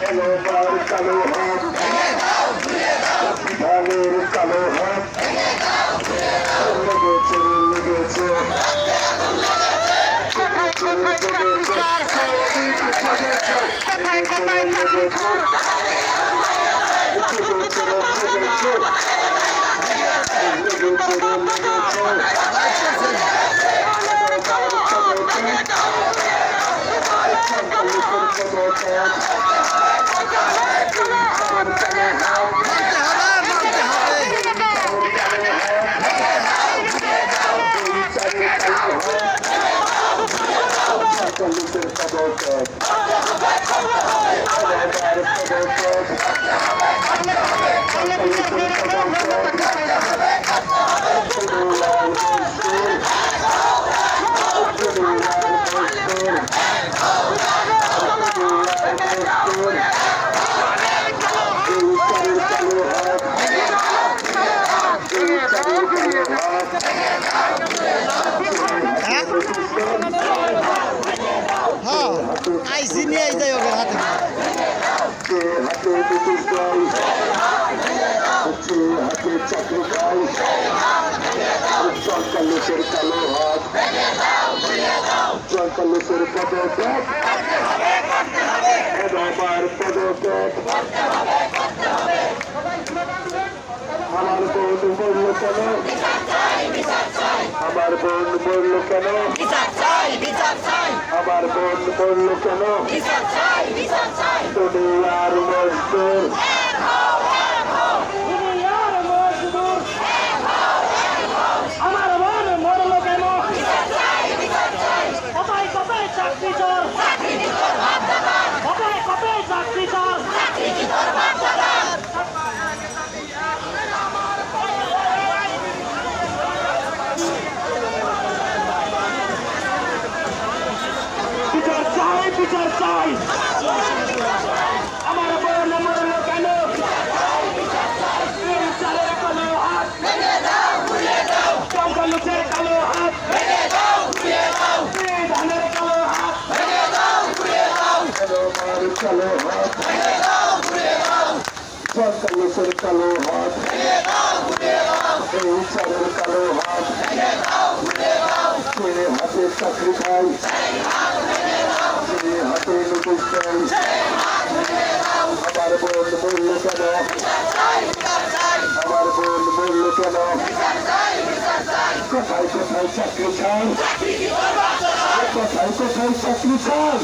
এবার কালো হাত ধানের কালো হাত লেগেছে লেগেছে আইসি নিয়ে আই যাই ওকে হাতে হাতে চাকরি খাই জলকালুসের কালো হাত জলকালুসের পদত্যাগ এবার পদত্যাগ আমার বোন বলল কেন আমার বোন বলল কেন আমার বোন বলল কেন দুনিয়ার মজদুর আমার বোন মরল কেন কোথায় কোথায় চাকরি চল কোথায় কোথায় চাকরি চল বিচার চাই বিচার চাই আমার বোন মরল কেন চালের কালো হাত জঙ্গলের কালো হাত ধানের কালো হাত আমার কালো হাত জলকালুসের কালো হাত এই চালের কালো হাত সে হাতে চাকরি খাই সে হাতে নোটিশ দেয় আমার বোন বলল কেন আমার বোন বলল কেন কোথায় কোথায় চাকরি চাই কোথায় কোথায় চাকরি চাই